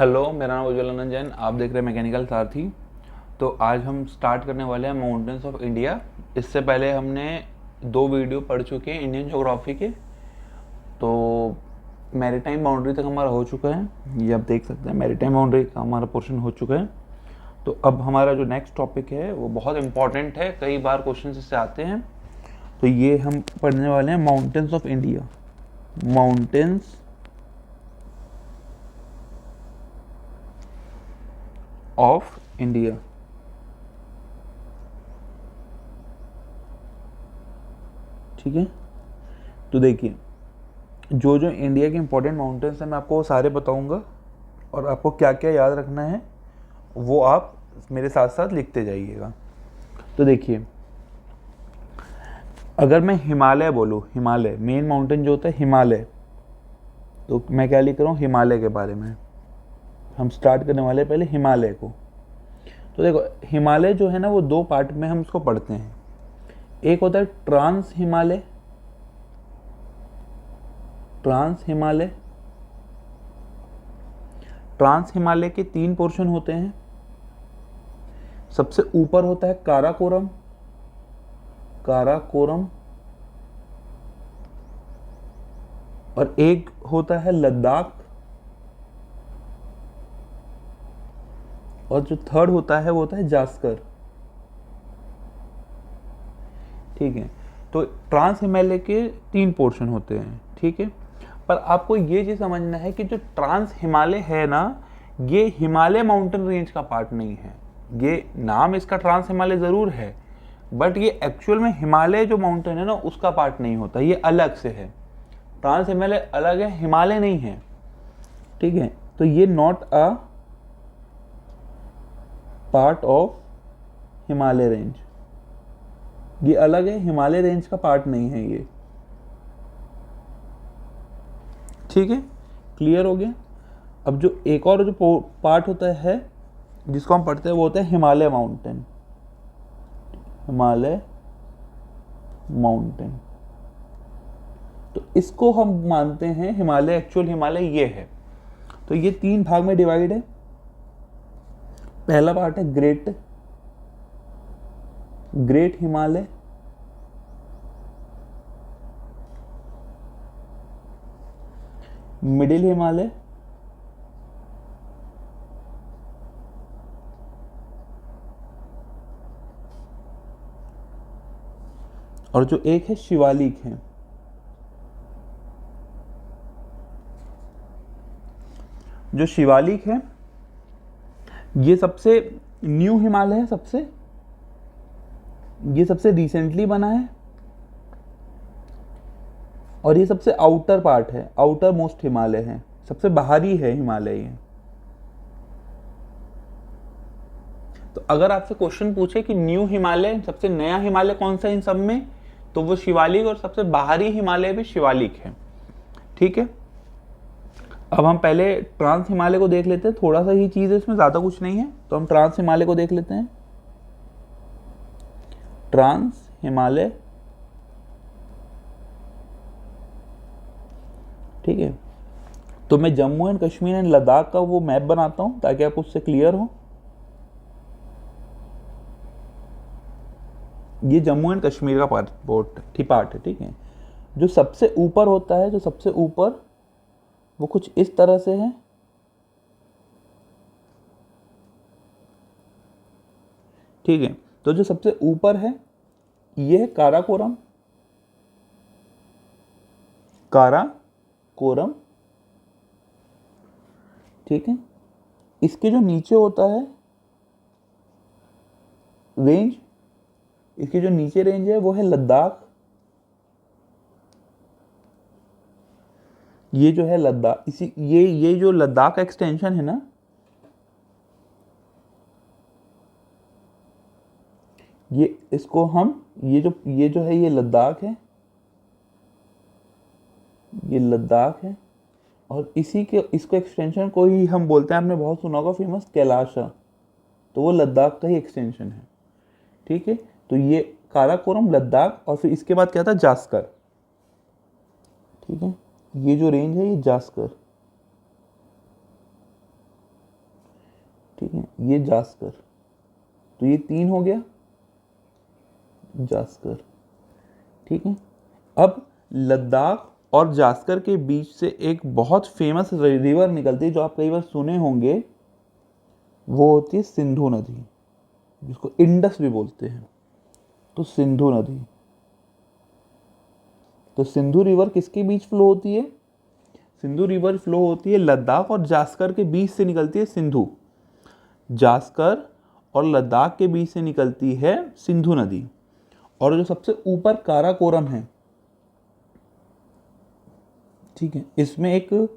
Hello, मेरा नाम उज्ज्वल आनंद जैन। आप देख रहे हैं मैकेनिकल सारथी। तो आज हम स्टार्ट करने वाले हैं माउंटेन्स ऑफ इंडिया। इससे पहले हमने 2 वीडियो पढ़ चुके हैं इंडियन ज्योग्राफी के। तो मैरीटाइम बाउंड्री तक हमारा हो चुका है, ये आप देख सकते हैं। मैरीटाइम बाउंड्री का हमारा पोर्शन हो चुका है। तो अब हमारा जो नेक्स्ट टॉपिक है वो बहुत इंपॉर्टेंट है, कई बार क्वेश्चन इससे आते हैं। तो ये हम पढ़ने वाले हैं mountains of India. Mountains of India. ठीक है, तो देखिए, जो जो इंडिया के इंपॉर्टेंट माउंटेन्स हैं मैं आपको वो सारे बताऊंगा, और आपको क्या क्या याद रखना है वो आप मेरे साथ साथ लिखते जाइएगा। तो देखिए, अगर मैं हिमालय बोलूँ, हिमालय मेन माउंटेन जो होता है हिमालय, तो मैं क्या लिख रहा हूँ हिमालय के बारे में। हम स्टार्ट करने वाले पहले हिमालय को। तो देखो, हिमालय जो है ना वो 2 पार्ट में हम उसको पढ़ते हैं। एक होता है trans Himalaya. Trans Himalaya trans Himalaya के 3 पोर्शन होते हैं। सबसे ऊपर होता है काराकोरम। काराकोरम। और एक होता है लद्दाख। और जो थर्ड होता है वो होता है जास्कर। ठीक है, तो ट्रांस हिमालय के 3 पोर्शन होते हैं। ठीक है, पर आपको ये चीज समझना है कि जो ट्रांस हिमालय है ना, ये हिमालय माउंटेन रेंज का पार्ट नहीं है। ये नाम इसका ट्रांस हिमालय जरूर है, बट ये एक्चुअल में हिमालय जो माउंटेन है ना उसका पार्ट नहीं होता, ये अलग से है। ट्रांस हिमालय अलग है, हिमालय नहीं है। ठीक है, तो ये not a part of Himalaya range, ये अलग है, हिमालय रेंज का पार्ट नहीं है ये। ठीक है, क्लियर हो गया। अब जो एक और जो पार्ट होता है जिसको हम पढ़ते हैं वो होता है हिमालय माउंटेन। हिमालय माउंटेन, तो इसको हम मानते हैं हिमालय, एक्चुअल हिमालय ये है। तो ये 3 भाग में डिवाइड है। पहला पार्ट है ग्रेट हिमालय। मिडिल हिमालय। और जो एक है शिवालिक है। जो शिवालिक है ये सबसे न्यू हिमालय है, ये सबसे रिसेंटली बना है, और ये सबसे आउटर पार्ट है, आउटर मोस्ट हिमालय है, सबसे बाहरी है हिमालय ये। तो अगर आपसे क्वेश्चन पूछे कि न्यू हिमालय, सबसे नया हिमालय कौन सा है इन सब में, तो वो शिवालिक, और सबसे बाहरी हिमालय भी शिवालिक है। ठीक है, अब हम पहले ट्रांस हिमालय को देख लेते हैं। थोड़ा सा ही चीज है, इसमें ज्यादा कुछ नहीं है, तो हम ट्रांस हिमालय को देख लेते हैं। ट्रांस हिमालय, ठीक है। तो मैं जम्मू एंड कश्मीर एंड लद्दाख का वो मैप बनाता हूं ताकि आप उससे क्लियर हो। ये जम्मू एंड कश्मीर का पार्ट है। ठीक है, जो सबसे ऊपर होता है, जो सबसे ऊपर, वो कुछ इस तरह से है। ठीक है, तो जो सबसे ऊपर है ये है काराकोरम। काराकोरम, ठीक है। इसके जो नीचे होता है रेंज, इसकी जो नीचे रेंज है वो है लद्दाख। ये जो है लद्दाख, इसी ये जो लद्दाख का एक्सटेंशन है ना, ये इसको हम ये जो है ये लद्दाख है, ये लद्दाख है। और इसी के इसको एक्सटेंशन को ही हम बोलते हैं, आपने बहुत सुना होगा फेमस कैलाशा, तो वो लद्दाख का ही एक्सटेंशन है। ठीक है, तो ये काराकोरम, लद्दाख, और फिर इसके बाद क्या था जास्कर। ठीक है, ये जो रेंज है ये जास्कर। ठीक है, ये जास्कर, तो ये 3 हो गया जास्कर, ठीक है। अब लद्दाख और जास्कर के बीच से एक बहुत फेमस रिवर निकलती है जो आप कई बार सुने होंगे, वो होती है सिंधु नदी, जिसको इंडस भी बोलते हैं। तो सिंधु नदी, तो सिंधु रिवर किसके बीच फ्लो होती है? सिंधु रिवर फ्लो होती है लद्दाख और जास्कर के बीच से निकलती है सिंधु। जास्कर और लद्दाख के बीच से निकलती है सिंधु नदी। और जो सबसे ऊपर काराकोरम है, ठीक है, इसमें एक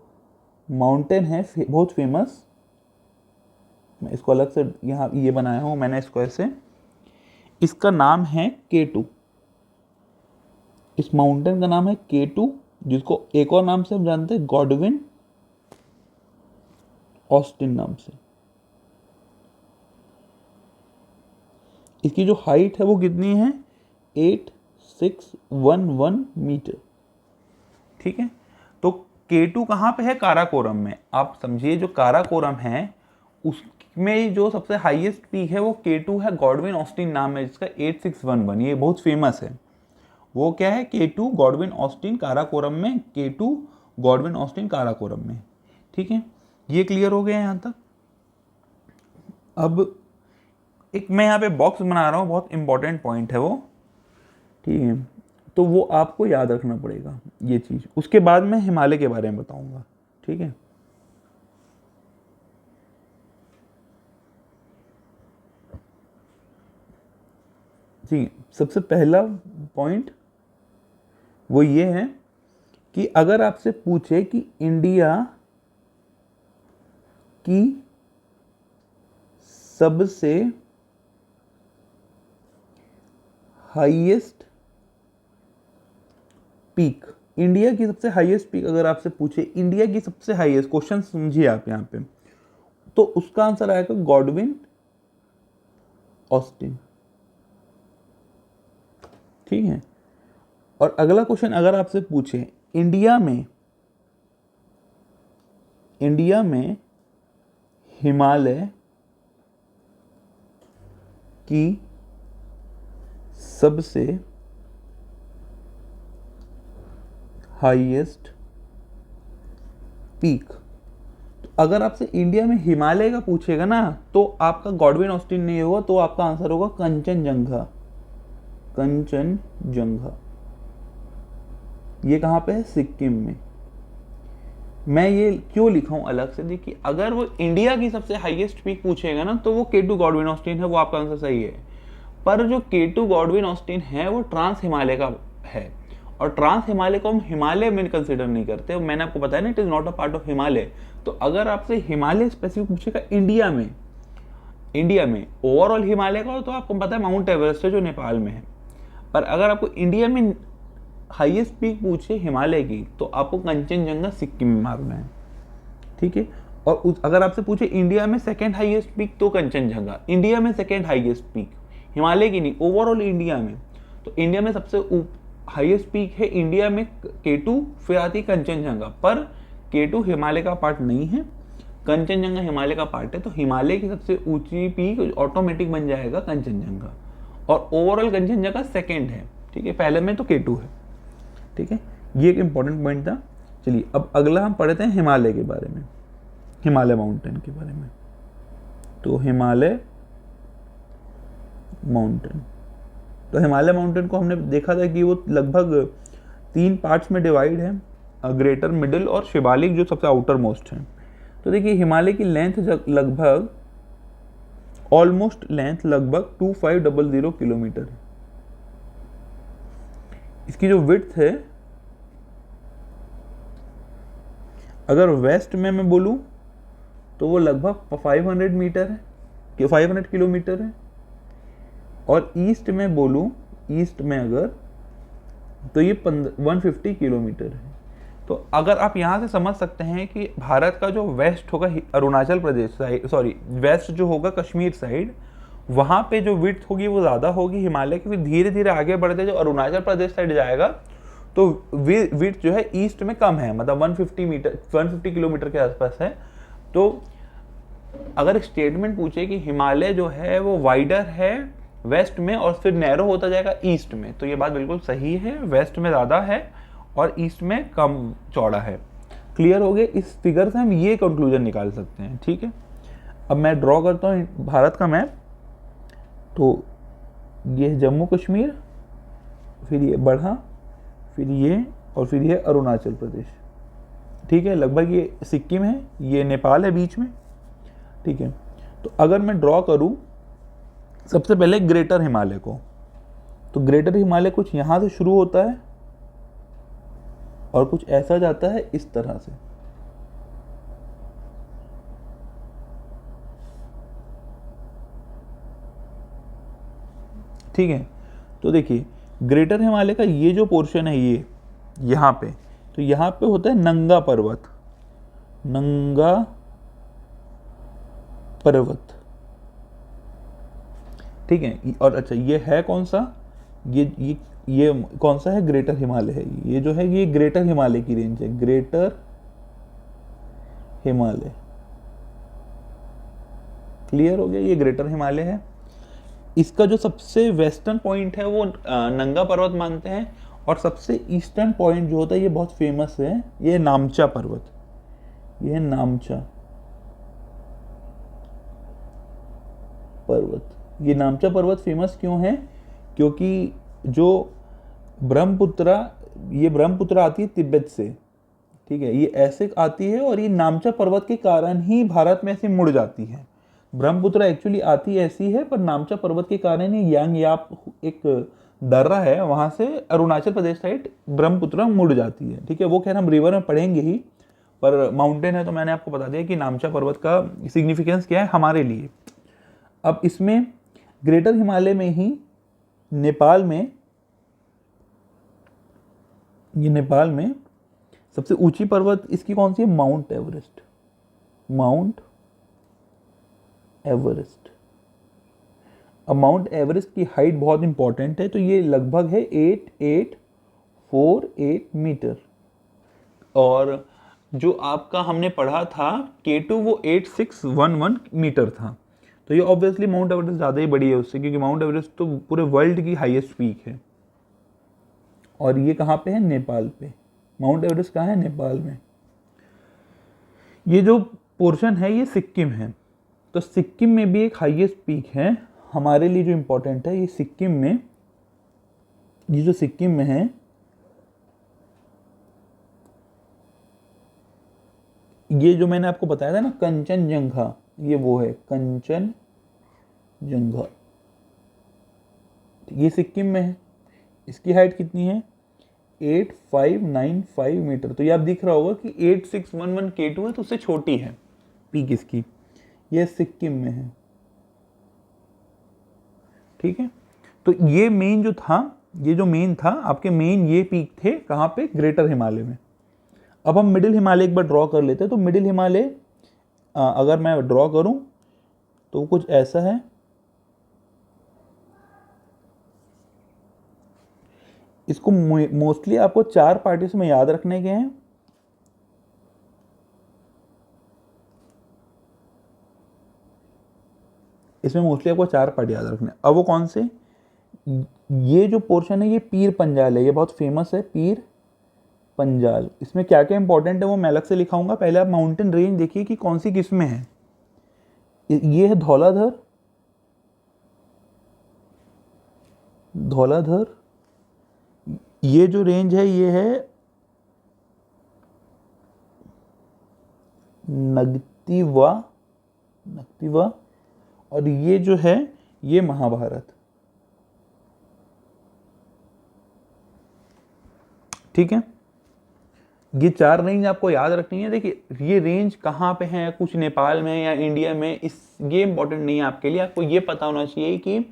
माउंटेन है बहुत फेमस, मैं इसको अलग से यहाँ ये बनाया हूँ मैंने इसको ऐसे, इसका नाम है K2। इस माउंटेन का नाम है K2, जिसको एक और नाम से हम जानते हैं गॉडविन ऑस्टिन नाम से। इसकी जो हाइट है वो कितनी है? 8611 मीटर, ठीक है। तो K2 कहाँ पे है? काराकोरम में। आप समझिए जो काराकोरम है उसमें जो सबसे हाईएस्ट पीक है वो K2 है, गॉडविन ऑस्टिन नाम है जिसका 8611, ये बहुत फेमस है। वो क्या है? K2 गॉडविन ऑस्टिन काराकोरम में, K2 गॉडविन ऑस्टिन काराकोरम में, ठीक है। ये क्लियर हो गया यहाँ तक। अब एक मैं यहाँ पे बॉक्स बना रहा हूँ, बहुत इंपॉर्टेंट पॉइंट है वो, ठीक है, तो वो आपको याद रखना पड़ेगा ये चीज़। उसके बाद मैं हिमालय के बारे में बताऊंगा, ठीक है। ठीक, सबसे पहला पॉइंट वो ये है कि अगर आपसे पूछे कि इंडिया की सबसे हाईएस्ट पीक, इंडिया की सबसे हाईएस्ट पीक अगर आपसे पूछे, इंडिया की सबसे हाईएस्ट, क्वेश्चन समझिए आप यहाँ पे, तो उसका आंसर आएगा गॉडविन ऑस्टिन, ठीक है। और अगला क्वेश्चन अगर आपसे पूछे इंडिया में हिमालय की सबसे हाईएस्ट पीक, तो अगर आपसे इंडिया में हिमालय का पूछेगा ना तो आपका गॉडविन ऑस्टिन नहीं होगा, तो आपका आंसर होगा कंचनजंगा। कंचनजंगा ये कहाँ पे है? सिक्किम में। मैं ये क्यों लिखा हूँ अलग से? देखिए अगर वो इंडिया की सबसे हाईएस्ट पीक पूछेगा ना तो वो K2 गॉडविन ऑस्टिन है, वो आपका आंसर सही है। पर जो K2 गॉडविन ऑस्टिन है वो ट्रांस हिमालय का है, और ट्रांस हिमालय को हम हिमालय में कंसिडर नहीं करते। मैंने आपको बताया ना, it is not a part of Himalaya. तो अगर आपसे हिमालय स्पेसिफिक पूछेगा इंडिया में ओवरऑल हिमालय का, तो आपको पता है माउंट एवरेस्ट है जो नेपाल में है। पर अगर आपको इंडिया में हाईएस्ट पीक पूछे हिमालय की, तो आपको कंचनजंगा सिक्किम में मारना है, ठीक है। और अगर आपसे पूछे इंडिया में सेकंड हाईएस्ट पीक, तो कंचनजंगा इंडिया में सेकंड हाईएस्ट पीक, हिमालय की नहीं, ओवरऑल इंडिया में। तो इंडिया में सबसे हाईएस्ट पीक है इंडिया में K2, फिर आती है कंचनजंगा। पर K2 हिमालय का पार्ट नहीं है, कंचनजंगा हिमालय का पार्ट है। तो हिमालय की सबसे ऊंची पीक ऑटोमेटिक बन जाएगा कंचनजंगा, और ओवरऑल कंचनजंगा सेकंड है, ठीक है। पहले में तो K2 है, ठीक है। ये एक इंपॉर्टेंट पॉइंट था। चलिए अब अगला हम पढ़ते हैं हिमालय के बारे में, हिमालय माउंटेन के बारे में। तो हिमालय माउंटेन, तो हिमालय माउंटेन को हमने देखा था कि वो लगभग 3 पार्ट्स में डिवाइड है, ग्रेटर, मिडिल और शिवालिक जो सबसे आउटर मोस्ट है। तो देखिए हिमालय की लेंथ लगभग ऑलमोस्ट लेंथ लगभग 2500 किलोमीटर है। इसकी जो विड्थ है, अगर वेस्ट में मैं बोलूं तो वो लगभग 500 मीटर है, 500 किलोमीटर है। और ईस्ट में बोलूं, ईस्ट में अगर, तो ये 150 किलोमीटर है। तो अगर आप यहाँ से समझ सकते हैं कि भारत का जो वेस्ट होगा Arunachal Pradesh side, sorry waste जो होगा कश्मीर साइड, वहाँ पे जो विड्थ होगी वो ज़्यादा होगी हिमालय की। फिर धीरे धीरे आगे बढ़ते जो अरुणाचल प्रदेश साइड जाएगा तो विड्थ जो है ईस्ट में कम है, मतलब 150 किलोमीटर के आसपास है। तो अगर स्टेटमेंट पूछे कि हिमालय जो है वो वाइडर है वेस्ट में और फिर नैरो होता जाएगा ईस्ट में, तो ये बात बिल्कुल सही है, वेस्ट में ज़्यादा है और ईस्ट में कम चौड़ा है। क्लियर हो गया? इस फिगर से हम ये कंक्लूजन निकाल सकते हैं। ठीक है, अब मैं ड्रॉ करता हूँ भारत का मैप। तो ये है जम्मू कश्मीर, फिर ये बढ़ा, फिर ये, और फिर ये अरुणाचल प्रदेश। ठीक है, लगभग ये सिक्किम है, ये नेपाल है बीच में। ठीक है, तो अगर मैं ड्रॉ करूं सबसे पहले ग्रेटर हिमालय को, तो ग्रेटर हिमालय कुछ यहां से शुरू होता है और कुछ ऐसा जाता है इस तरह से। ठीक है, तो देखिए ग्रेटर हिमालय का ये जो पोर्शन है, ये यहाँ पे, तो यहाँ पे होता है नंगा पर्वत, नंगा पर्वत। ठीक है, और अच्छा ये है कौन सा, ये कौन सा है, ग्रेटर हिमालय है। ये जो है ये ग्रेटर हिमालय की रेंज है, ग्रेटर हिमालय। क्लियर हो गया? ये ग्रेटर हिमालय है। इसका जो सबसे वेस्टर्न पॉइंट है वो नंगा पर्वत मानते हैं, और सबसे ईस्टर्न पॉइंट जो होता है ये बहुत फेमस है, ये नामचा पर्वत। ये है नामचा पर्वत। ये नामचा पर्वत फेमस क्यों है? क्योंकि जो ब्रह्मपुत्रा, ये ब्रह्मपुत्रा आती है तिब्बत से। ठीक है, ये ऐसे आती है और ये नामचा पर्वत के कारण ही भारत में ऐसे मुड़ जाती है। ब्रह्मपुत्रा एक्चुअली आती ऐसी है, पर नामचा पर्वत के कारण ही यांग याप एक दर्रा है, वहां से अरुणाचल प्रदेश साइड ब्रह्मपुत्रा मुड़ जाती है। ठीक है, वो खैर हम रिवर में पढ़ेंगे ही, पर माउंटेन है तो मैंने आपको बता दिया कि नामचा पर्वत का सिग्निफिकेंस क्या है हमारे लिए। अब इसमें ग्रेटर हिमालय में ही नेपाल में, ये नेपाल में सबसे ऊंची पर्वत इसकी कौन सी है? Mount Everest. Mount Everest. अब माउंट एवरेस्ट की हाइट बहुत इंपॉर्टेंट है, तो ये लगभग है 8848 मीटर, और जो आपका हमने पढ़ा था K2 वो 8611 मीटर था। तो ये ऑब्वियसली माउंट एवरेस्ट ज़्यादा ही बड़ी है उससे, क्योंकि माउंट एवरेस्ट तो पूरे वर्ल्ड की हाईएस्ट पीक है। और ये कहाँ पे है? नेपाल पे। माउंट एवरेस्ट कहाँ है? नेपाल में। ये जो पोर्शन है ये सिक्किम है, तो सिक्किम में भी एक हाईएस्ट पीक है हमारे लिए जो इम्पोर्टेंट है। ये सिक्किम में, ये जो सिक्किम में है, ये जो मैंने आपको बताया था ना कंचनजंगा, ये वो है कंचनजंगा। ये सिक्किम में है। इसकी हाइट कितनी है? 8595 मीटर। तो ये आप दिख रहा होगा कि 8611 K2 है, तो उससे छोटी है पीक इसकी। ये सिक्किम में है। ठीक है, तो ये मेन जो था, ये जो मेन था आपके मेन ये पीक थे कहाँ पे? ग्रेटर हिमालय में। अब हम मिडिल हिमालय एक बार ड्रॉ कर लेते हैं। तो मिडिल हिमालय अगर मैं ड्रॉ करूं तो कुछ ऐसा है। इसको मोस्टली आपको 4 पार्टीज में याद रखने के हैं। इसमें मोस्टली आपको 4 पार्ट याद रखने। अब वो कौन से? ये जो पोर्शन है ये पीर पंजाल है, ये बहुत फेमस है, पीर पंजाल। इसमें क्या क्या इंपॉर्टेंट है वो मैं अलग से लिखाऊंगा। पहले आप माउंटेन रेंज देखिए कि कौन सी किस में है। ये है धौलाधर, धौलाधर। ये जो रेंज है ये है नगतीवा, नगतीवा। और ये जो है ये महाभारत। ठीक है, ये 4 रेंज आपको याद रखनी है। देखिए ये रेंज कहाँ पे है, कुछ नेपाल में या इंडिया में, इस ये इंपॉर्टेंट नहीं है आपके लिए। आपको ये पता होना चाहिए कि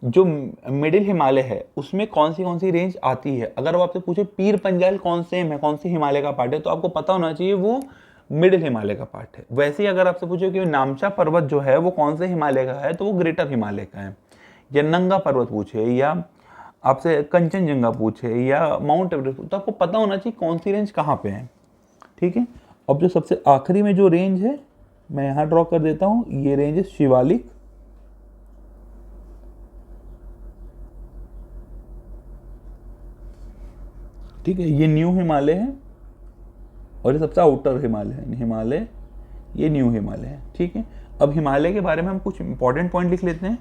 जो मिडिल हिमालय है उसमें कौन सी रेंज आती है। अगर वो आपसे पूछे पीर पंजाल कौन से है, कौन सी हिमालय का पार्ट है, तो आपको पता होना चाहिए वो मिडिल हिमालय का पार्ट है। वैसे ही अगर आपसे पूछे कि नामचा पर्वत जो है वो कौन से हिमालय का है, तो वो ग्रेटर हिमालय का है। या नंगा पर्वत पूछे, या आपसे कंचनजंगा पूछे, या माउंट एवरेस्ट, तो आपको पता होना चाहिए कौन सी रेंज कहाँ पे है। ठीक है, अब जो सबसे आखिरी में जो रेंज है मैं यहाँ ड्रॉ कर देता हूँ, ये रेंज है शिवालिक, ठीक है, ये न्यू हिमालय है और ये सबसे आउटर हिमालय है, हिमालय ये न्यू हिमालय है, ठीक है। अब हिमालय के बारे में हम कुछ इंपॉर्टेंट पॉइंट लिख लेते हैं,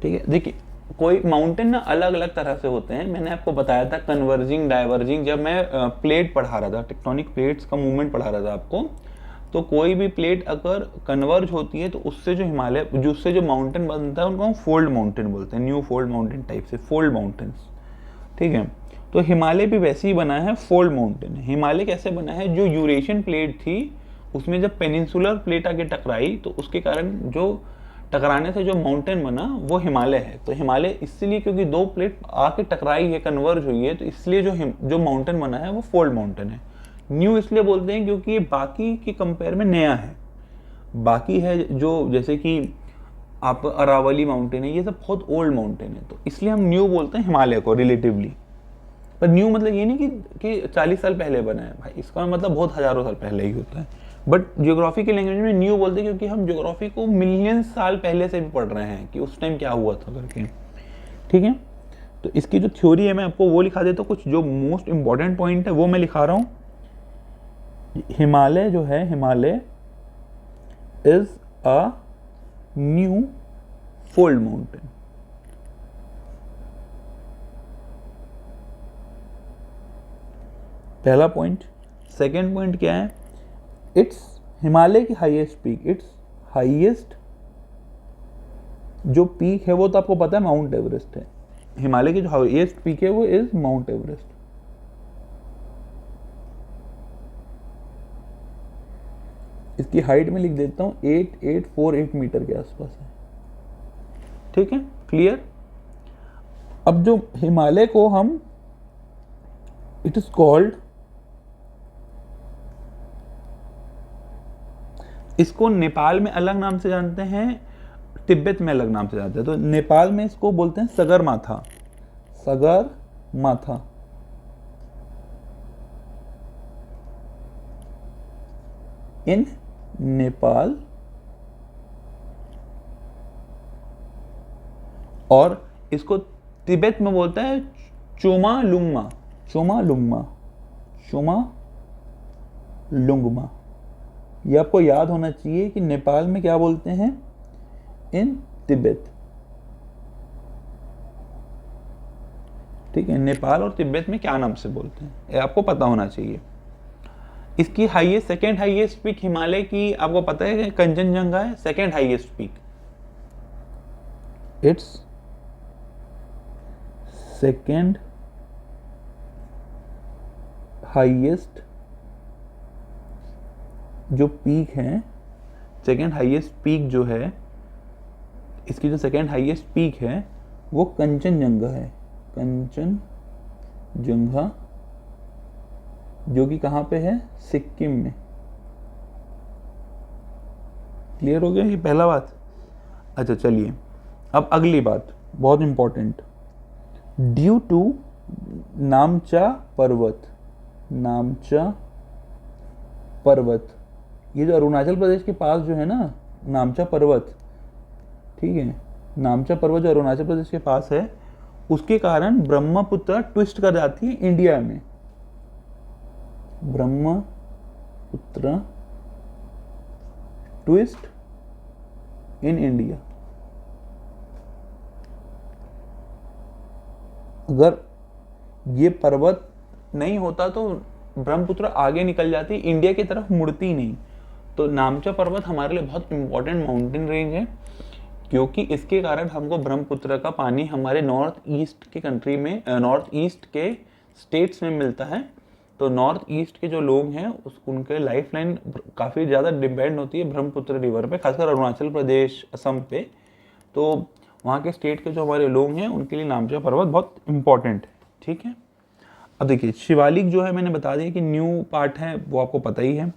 ठीक है। देखिए कोई माउंटेन ना अलग अलग तरह से होते हैं, मैंने आपको बताया था कन्वर्जिंग डाइवर्जिंग, जब मैं प्लेट पढ़ा रहा था, टेक्टोनिक प्लेट्स का मूवमेंट पढ़ा रहा था आपको, तो कोई भी प्लेट अगर कन्वर्ज होती है तो उससे जो हिमालय, जो उससे जो माउंटेन बनता है उनको हम फोल्ड माउंटेन बोलते हैं, न्यू फोल्ड माउंटेन टाइप से फोल्ड माउंटेन्स, ठीक है। तो हिमालय भी वैसे ही बना है, फोल्ड माउंटेन। हिमालय कैसे बना है, जो यूरेशियन प्लेट थी उसमें जब पेनिनसुलर प्लेट आके टकराई तो उसके कारण जो टकराने से जो माउंटेन बना वो हिमालय है। तो हिमालय इसलिए क्योंकि दो प्लेट आके टकराई है, कन्वर्ज हुई है, तो इसलिए जो माउंटेन बना है वो फोल्ड माउंटेन है। न्यू इसलिए बोलते हैं क्योंकि ये बाकी के कंपेयर में नया है। बाकी है जो जैसे कि आप अरावली माउंटेन है, ये सब बहुत ओल्ड माउंटेन है, तो इसलिए हम न्यू बोलते हैं हिमालय को रिलेटिवली। पर न्यू मतलब ये नहीं कि 40 साल पहले बना है भाई, इसका मतलब बहुत हजारों साल पहले ही होता है। बट ज्योग्राफी की लैंग्वेज में न्यू बोलते हैं क्योंकि हम ज्योग्राफी को मिलियन साल पहले से भी पढ़ रहे हैं कि उस टाइम क्या हुआ था करके, ठीक है। तो इसकी जो थ्योरी है मैं आपको वो लिखा देता हूँ, कुछ जो मोस्ट इंपॉर्टेंट पॉइंट है वो मैं लिखा रहा हूँ। हिमालय जो है, Himalaya is a new fold mountain. पहला पॉइंट। सेकेंड पॉइंट क्या है, इट्स हिमालय की हाईएस्ट पीक, इट्स हाईएस्ट जो पीक है वो तो आपको पता है माउंट एवरेस्ट है। हिमालय की जो हाईएस्ट पीक है वो इज माउंट एवरेस्ट। इसकी हाइट में लिख देता हूं 8848 मीटर के आसपास है, ठीक है, क्लियर। अब जो हिमालय को हम, इट इज कॉल्ड, इसको नेपाल में अलग नाम से जानते हैं, तिब्बत में अलग नाम से जानते हैं। तो नेपाल में इसको बोलते हैं सगरमाथा, सगरमाथा। इन नेपाल, और इसको तिब्बत में बोलता है चोमालुंगमा, चोमालुंगमा, चोमालुंगमा। ये आपको याद होना चाहिए कि नेपाल में क्या बोलते हैं, इन तिब्बत, ठीक है। नेपाल और तिब्बत में क्या नाम से बोलते हैं ये आपको पता होना चाहिए। इसकी highest, second highest peak Himalaya की आपको पता है कंचनजंगा है, second highest peak, it's second highest जो पीक है, सेकेंड हाईएस्ट पीक जो है, इसकी जो सेकेंड हाईएस्ट पीक है वो कंचनजंगा है, कंचनजंगा, जो कि कहाँ पे है, सिक्किम में। क्लियर हो गया ये पहला बात। अच्छा चलिए अब अगली बात बहुत इंपॉर्टेंट। ड्यू टू नामचा पर्वत, नामचा पर्वत, ये जो अरुणाचल प्रदेश के पास जो है ना नामचा पर्वत, ठीक है, नामचा पर्वत जो अरुणाचल प्रदेश के पास है, उसके कारण ब्रह्मपुत्र ट्विस्ट कर जाती है इंडिया में। Brahmaputra twist in India. अगर ये पर्वत नहीं होता तो ब्रह्मपुत्र आगे निकल जाती, इंडिया की तरफ मुड़ती नहीं। तो नामचा पर्वत हमारे लिए बहुत इंपॉर्टेंट माउंटेन रेंज है क्योंकि इसके कारण हमको ब्रह्मपुत्र का पानी हमारे नॉर्थ ईस्ट के कंट्री में, नॉर्थ ईस्ट के स्टेट्स में मिलता है। तो नॉर्थ ईस्ट के जो लोग हैं उनके लाइफ लाइन काफ़ी ज़्यादा डिपेंड होती है ब्रह्मपुत्र रिवर पे, खासकर अरुणाचल प्रदेश, असम पे। तो वहाँ के स्टेट के जो हमारे लोग हैं उनके लिए नामचा पर्वत बहुत इंपॉर्टेंट है, ठीक है। अब देखिए शिवालिक जो है मैंने बता दिया कि न्यू पार्ट है, वो आपको पता ही है।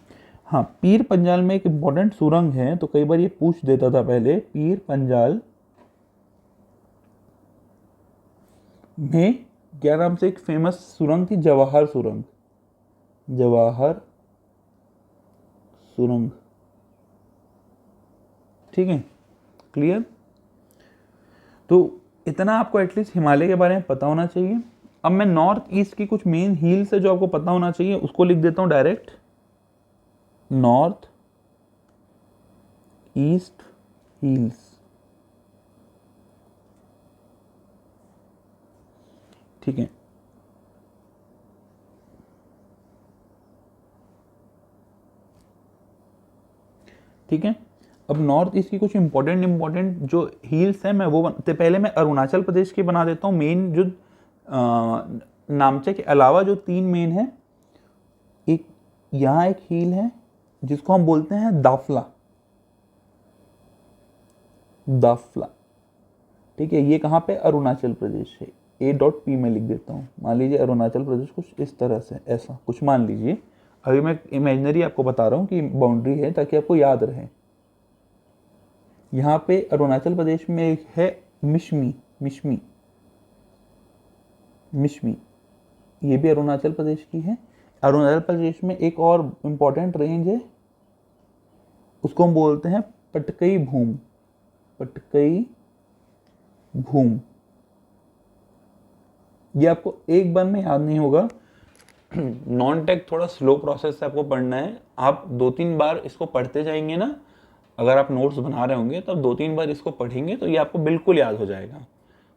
हाँ, पीर पंजाल में एक इम्पॉर्टेंट सुरंग है, तो कई बार ये पूछ देता था पहले, पीर पंजाल में क्या नाम से एक फेमस सुरंग थी, जवाहर सुरंग, जवाहर सुरंग, ठीक है, क्लियर। तो इतना आपको एटलीस्ट हिमालय के बारे में पता होना चाहिए। अब मैं नॉर्थ ईस्ट की कुछ मेन हिल्स है जो आपको पता होना चाहिए, उसको लिख देता हूं डायरेक्ट, नॉर्थ ईस्ट हिल्स। ठीक है, ठीक है। अब नॉर्थ ईस्ट की कुछ इंपॉर्टेंट जो हिल्स हैं मैं वो पहले मैं अरुणाचल प्रदेश की बना देता हूँ। मेन जो नामचे के अलावा जो 3 मेन है, एक यहाँ एक हिल है जिसको हम बोलते हैं दाफला, दाफला। ठीक है, ये कहाँ पे, अरुणाचल प्रदेश है। A.P में लिख देता हूँ। मान लीजिए अरुणाचल प्रदेश कुछ इस तरह से, ऐसा कुछ मान लीजिए। अभी मैं इमेजिनरी आपको बता रहा हूँ कि बाउंड्री है ताकि आपको याद रहे। यहाँ पे अरुणाचल प्रदेश में एक है मिशमी, मिशमी, मिशमी, ये भी अरुणाचल प्रदेश की है। अरुणाचल प्रदेश में एक और इम्पॉर्टेंट रेंज है, उसको हम बोलते हैं पटकई भूम, पटकई भूम। ये आपको एक बार में याद नहीं होगा, नॉन टेक थोड़ा स्लो प्रोसेस से आपको पढ़ना है। आप 2-3 बार इसको पढ़ते जाएंगे ना, अगर आप नोट्स बना रहे होंगे तब 2-3 बार इसको पढ़ेंगे तो ये आपको बिल्कुल याद हो जाएगा।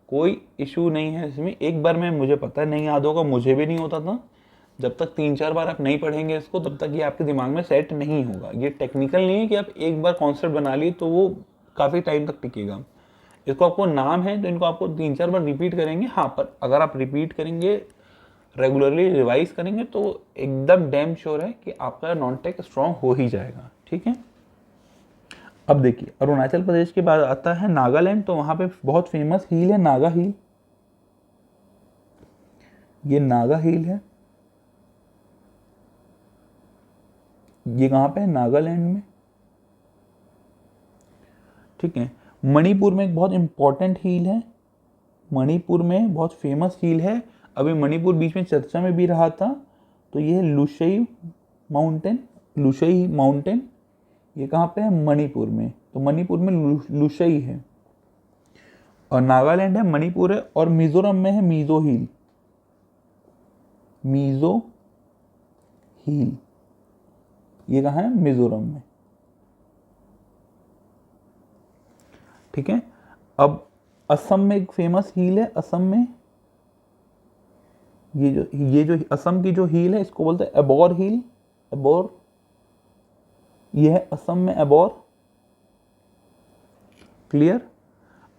कोई इशू नहीं है इसमें। एक बार में मुझे पता है नहीं याद होगा, मुझे भी नहीं होता था। जब तक 3-4 बार आप नहीं पढ़ेंगे इसको तब तक ये आपके दिमाग में सेट नहीं होगा। ये टेक्निकल नहीं है कि आप एक बार कॉन्सेप्ट बना लिए तो वो काफ़ी टाइम तक टिकेगा। इसको आपको नाम है तो इनको आपको 3-4 बार रिपीट करेंगे। हाँ, पर अगर आप रिपीट करेंगे, रेगुलरली रिवाइज करेंगे तो एकदम डैम श्योर है कि आपका नॉन टेक स्ट्रॉन्ग हो ही जाएगा। ठीक है, अब देखिए अरुणाचल प्रदेश के बाद आता है नागालैंड। तो वहां पे बहुत फेमस हिल है नागा हिल, ये नागा हिल है। ये कहां पे है, नागालैंड में। ठीक है, मणिपुर में एक बहुत इंपॉर्टेंट हिल है, मणिपुर में बहुत फेमस हिल है। अभी मणिपुर बीच में चर्चा में भी रहा था। तो ये है लुशई माउंटेन, लुशई माउंटेन। ये कहाँ पे है, मणिपुर में। तो मणिपुर में लुशई है। और नागालैंड है, मणिपुर है, और मिजोरम में है मिजो हिल, मिजो हिल। ये कहाँ है, मिजोरम में। ठीक है, अब असम में एक फेमस हिल है, असम में ये जो असम की जो हिल है इसको बोलते हैं एबोर हिल, एबोर। ये है असम में एबोर, क्लियर।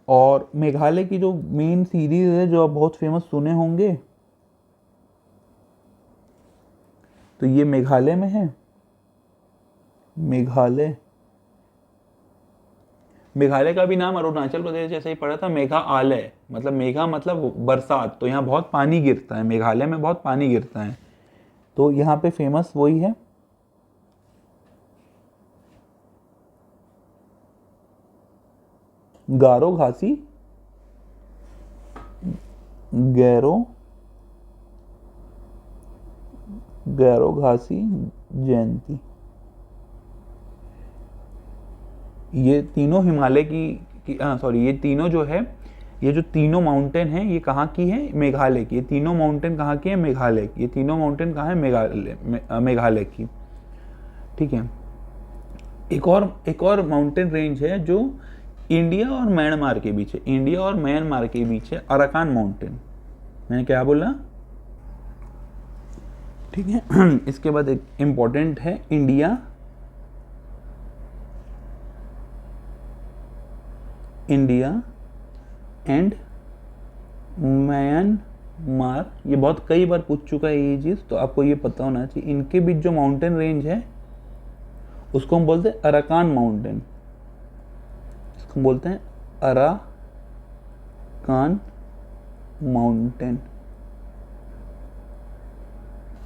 और मेघालय की जो मेन सीरीज है जो आप बहुत फेमस सुने होंगे, तो ये मेघालय में है, मेघालय। मेघालय का भी नाम अरुणाचल प्रदेश जैसे ही पड़ा था, मेघालय। मतलब मेघा मतलब बरसात, तो यहाँ बहुत पानी गिरता है, मेघालय में बहुत पानी गिरता है। तो यहाँ पे फेमस वही है। गारो घासी, गैरो, गैरो घासी जयंती। ये तीनों हिमालय की सॉरी, ये तीनों जो है, ये जो तीनों माउंटेन हैं ये कहाँ की है, मेघालय की। ये तीनों माउंटेन कहाँ की है, मेघालय की। ये तीनों माउंटेन कहाँ है, मेघालय की। ठीक है, एक और माउंटेन रेंज है जो इंडिया और म्यांमार के बीच है, इंडिया और म्यांमार के बीच है, अराकान माउंटेन। मैंने क्या बोला, ठीक है। इसके बाद एक इंपॉर्टेंट है इंडिया, इंडिया एंड म्यांमार। ये बहुत कई बार पूछ चुका है ये चीज़, तो आपको ये पता होना चाहिए। इनके बीच जो माउंटेन रेंज है उसको हम बोलते हैं अराकान माउंटेन, इसको बोलते हैं अराकान माउंटेन।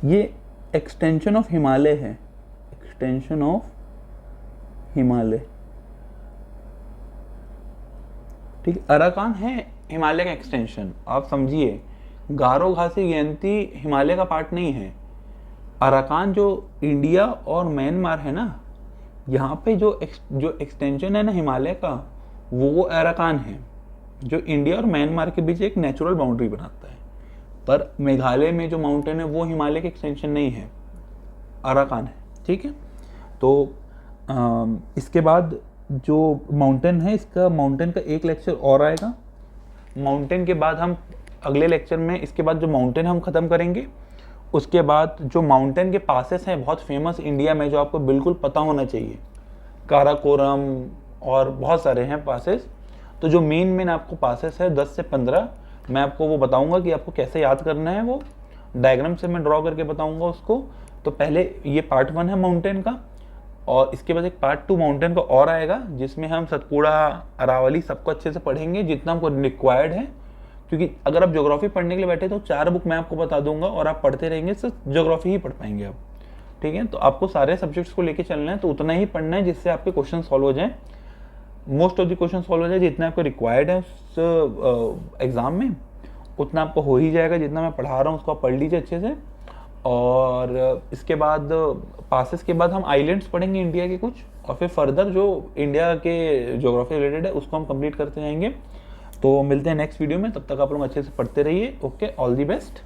ये एक्सटेंशन ऑफ हिमालय है, एक्सटेंशन ऑफ हिमालय। ठीक, अराकान है हिमालय का एक्सटेंशन। आप समझिए, गारो घासी जयंती हिमालय का पार्ट नहीं है। अराकान जो इंडिया और म्यांमार है ना, यहाँ पे जो एक्सटेंशन है ना हिमालय का, वो अराकान है, जो इंडिया और म्यांमार के बीच एक नेचुरल बाउंड्री बनाता है। पर मेघालय में जो माउंटेन है वो हिमालय के एक्सटेंशन नहीं है, अराकान है, ठीक है। तो इसके बाद जो माउंटेन है, इसका माउंटेन का एक लेक्चर और आएगा। माउंटेन के बाद हम अगले लेक्चर में इसके बाद जो माउंटेन हम ख़त्म करेंगे, उसके बाद जो माउंटेन के पासेस हैं बहुत फेमस इंडिया में, जो आपको बिल्कुल पता होना चाहिए, काराकोरम और बहुत सारे हैं पासेस। तो जो मेन आपको पासेस है 10 से 15, मैं आपको वो बताऊंगा कि आपको कैसे याद करना है, वो डायग्राम से मैं ड्रॉ करके बताऊंगा उसको। तो पहले ये पार्ट 1 है माउंटेन का, और इसके बाद एक पार्ट 2 माउंटेन का और आएगा, जिसमें हम सतपुड़ा, अरावली सबको अच्छे से पढ़ेंगे जितना हमको रिक्वायर्ड है। क्योंकि अगर आप ज्योग्राफी पढ़ने के लिए बैठे तो 4 बुक मैं आपको बता दूंगा और आप पढ़ते रहेंगे, सिर्फ ज्योग्राफी ही पढ़ पाएंगे आप, ठीक है। तो आपको सारे सब्जेक्ट्स को लेके चलना है, तो उतना ही पढ़ना है जिससे आपके क्वेश्चन सॉल्व हो जाए, most of the question solve हो जाए, जितना आपको रिक्वायर्ड है उस एग्ज़ाम में उतना आपको हो ही जाएगा। जितना मैं पढ़ा रहा हूँ उसको आप पढ़ लीजिए अच्छे से। और इसके बाद पासेस के बाद हम आइलैंड्स पढ़ेंगे इंडिया के कुछ, और फिर फर्दर जो इंडिया के ज्योग्राफी रिलेटेड है उसको हम कंप्लीट करते जाएंगे। तो मिलते हैं नेक्स्ट वीडियो में, तब तक आप लोग अच्छे से पढ़ते रहिए। Okay, all the best.